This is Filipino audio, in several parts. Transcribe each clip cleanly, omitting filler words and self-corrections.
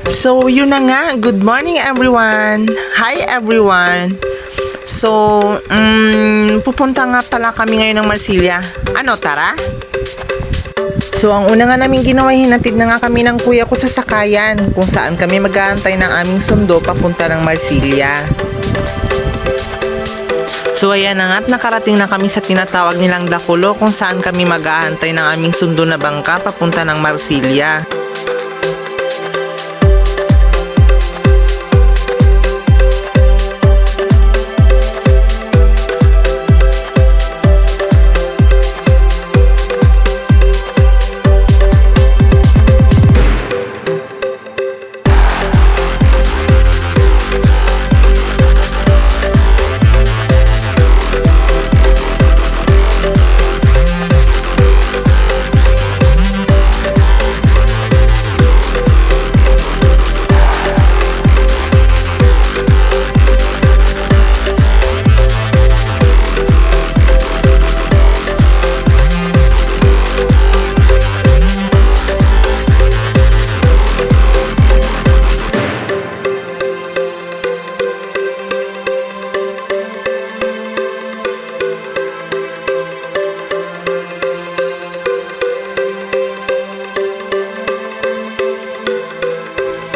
So, yun na nga. Good morning, everyone. Hi, everyone. So, pupunta nga pala kami ngayon ng Marsilya. Ano, tara? So, ang una nga namin ginawa, hinatid na nga kami ng kuya ko sa sakayan kung saan kami mag-aantay ng aming sundo papunta ng Marsilya. So, ayan na nga at nakarating na kami sa tinatawag nilang Dakulo kung saan kami mag-aantay ng aming sundo na bangka papunta ng Marsilya.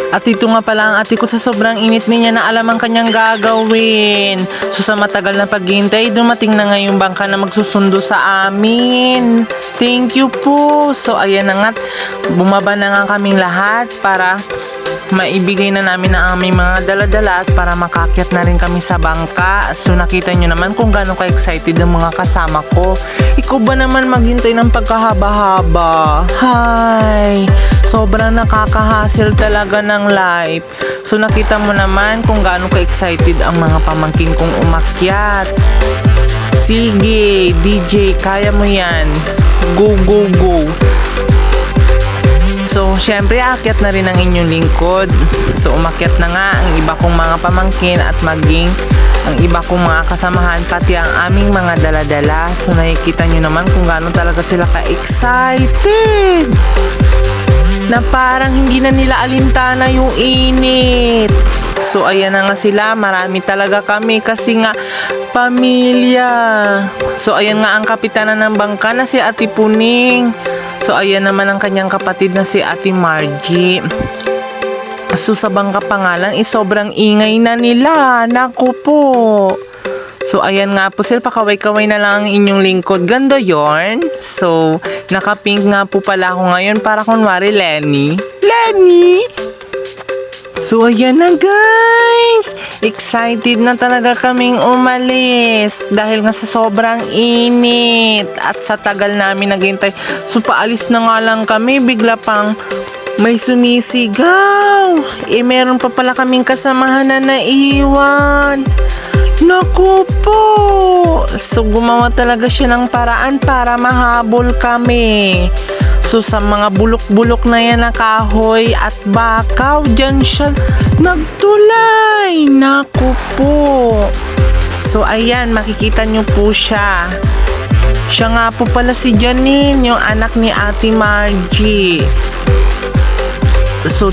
At ito nga pala ang ate ko sa sobrang init niya na alam ang kanyang gagawin. So sa matagal na paghihintay, dumating na nga yung bangka na magsusundo sa amin. Thank you po. So ayan na nga, bumaba na nga kaming lahat para maibigay na namin ang aming mga dala-dala at para makakyat na rin kami sa bangka. So nakita nyo naman kung gaano ka-excited ang mga kasama ko. Ikaw ba naman maghintay ng pagkahaba-haba? Hi! Sobrang nakakahassle talaga ng life. So nakita mo naman kung gaano ka-excited ang mga pamangkin kong umakyat. Sige, DJ, kaya mo yan. Go, go, go. So, syempre, aakyat na rin ang inyong lingkod. So, umakyat na nga ang iba kong mga pamangkin at maging ang iba kong mga kasamahan, pati ang aming mga dala-dala. So, nakikita nyo naman kung gaano talaga sila ka-excited. Na parang hindi na nila alintana yung init. So, ayan na nga sila. Marami talaga kami kasi nga pamilya. So, ayan nga ang kapitana ng bangka na si Ate Puning. So, ayan naman ang kanyang kapatid na si Ate Margie. So, sa bangka pa nga lang, sobrang ingay na nila. Naku po. So, ayan nga po sila. Pakaway-kaway na lang ang inyong lingkod. Ganda yorn. So, naka-pink nga po pala ako ngayon para kunwari Lenny. Lenny! So, ayan na guys! Excited na talaga kaming umalis dahil nga sa sobrang init at sa tagal namin naghintay. So, paalis na nga lang kami, bigla pang may sumisigaw. Meron pa pala kaming kasamahan na naiwan. Naku po! So, gumawa talaga siya ng paraan para mahabol kami. So, sa mga bulok-bulok na yan na kahoy at bakaw, dyan siya nagtulay. Naku po. So, ayan, makikita nyo po siya. Siya nga po pala si Janine, yung anak ni Ate Margie. So,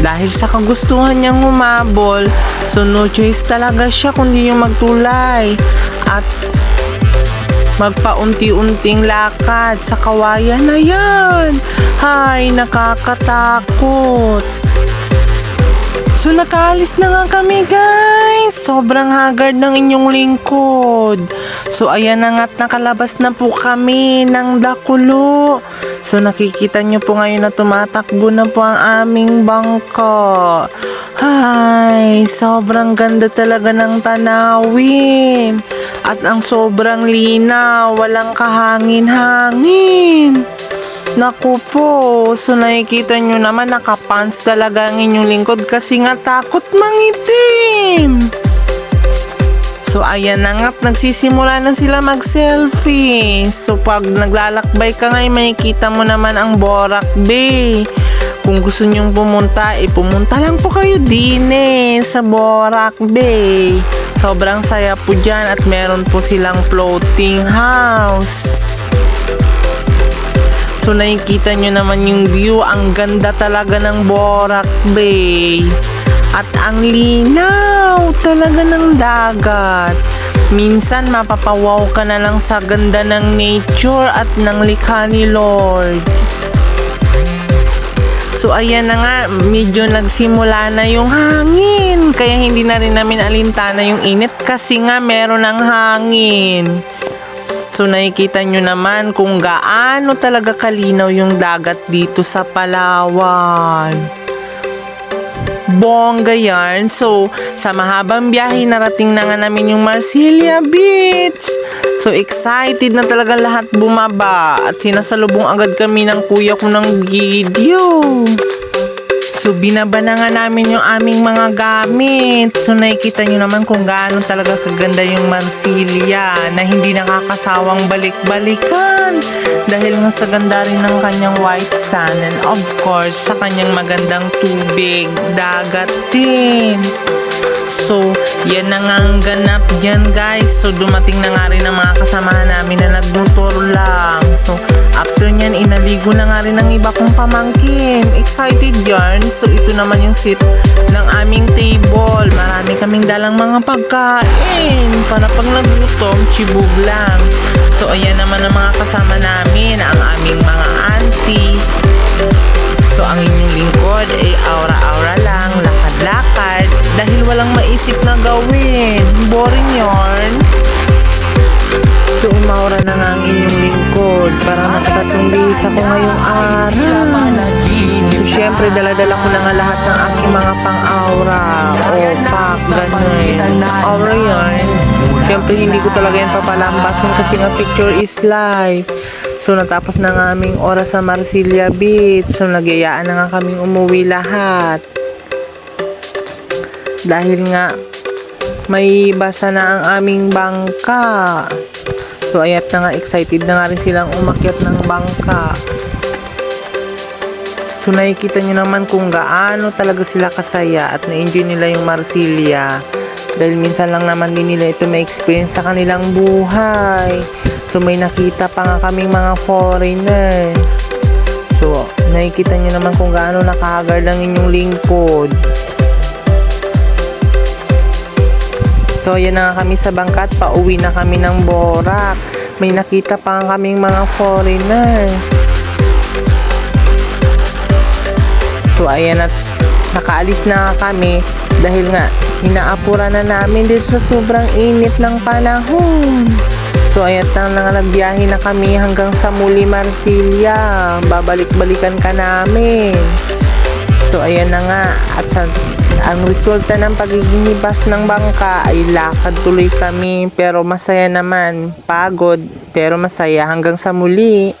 dahil sa kagustuhan niyang humabol, so no choice talaga siya kundi yung magtulay. At magpaunti-unting lakad sa kawayan na yan. Hay, nakakatakot. So, nakaalis na nga kami guys. Sobrang haggard ng inyong lingkod. So, ayan na nga't nakalabas na po kami ng Dakulo. So, nakikita nyo po ngayon na tumatakbo na po ang aming bangka. Hay, sobrang ganda talaga ng tanawin. At ang sobrang linaw, walang kahangin-hangin. Naku po, so nakikita nyo naman nakapants talaga ang inyong lingkod kasi nga takot mangitim. So ayan na nga, nagsisimula na sila mag-selfie. So pag naglalakbay ka ngayon, makikita mo naman ang Borac Bay. Kung gusto nyong pumunta, pumunta lang po kayo din sa Borac Bay. Sobrang saya po dyan at meron po silang floating house. So nakikita nyo naman yung view, ang ganda talaga ng Borac Bay. At ang linaw talaga ng dagat. Minsan mapapawaw ka na lang sa ganda ng nature at ng likha ni Lord. So ayan na nga, medyo nagsimula na yung hangin. Kaya hindi na rin namin alintana yung init kasi nga meron ng hangin. So nakikita nyo naman kung gaano talaga kalinaw yung dagat dito sa Palawan. Bongga yan. So sa mahabang biyahe narating na nga namin yung Marsilia Beach. So excited na talaga lahat bumaba at sinasalubong agad kami ng kuya ko ng video. So binaba na nga namin yung aming mga gamit. So nakikita nyo naman kung gaano talaga kaganda yung Marsilia na hindi nakakasawang balik-balikan dahil nga sa ganda rin ng kanyang white sand and of course sa kanyang magandang tubig, dagat din. So, yan na nga ang ganap dyan guys. So, dumating na nga rin ang mga kasamahan namin na nagmotor lang. So, after nyan, inaligo na nga rin ang iba kong pamangkin. Excited yan. So, ito naman yung seat ng aming table. Marami kaming dalang mga pagkain. Para pag nagutom, chibog lang. So, ayan naman ang mga kasama namin. Ang aming mga auntie. So, ang inyong lingkod ay aura-aura lang, lakad-lakad, dahil walang maisip na gawin. Boring yarn. So, umaura na nga ang inyong lingkod. Parang nakatatlong bihis ako ngayong araw. So, syempre, dala-dala ko na nga lahat ng aking mga pang-aura. O, pack, ganun. Aura yarn. Syempre, hindi ko talaga yan papalambasin kasi nga picture is life. So, natapos na nga aming oras sa Marsilia Beach. So, nagyayaan na nga kaming umuwi lahat. Dahil nga, may basa na ang aming bangka. So, ayat na nga, excited na nga rin silang umakyat ng bangka. So, nakikita nyo naman kung gaano talaga sila kasaya at na-enjoy nila yung Marsilia. Dahil minsan lang naman din nila ito may experience sa kanilang buhay. So, may nakita pa nga kaming mga foreigner. So, nakikita nyo naman kung gaano nakahagar lang inyong lingkod. So, ayan na nga kami sa bangkat. Pauwi na kami ng Borac. May nakita pa nga kaming mga foreigner. So, ayan at nakaalis na nga kami. Dahil nga, inaapura na namin dito sa sobrang init ng panahon. So, ayan na nagbiyahe na kami hanggang sa Muli Marsilia. Babalik-balikan ka namin. So, ayan na nga. At ang resulta ng pagiging libas ng bangka ay lakad tuloy kami. Pero masaya naman. Pagod, pero masaya hanggang sa muli.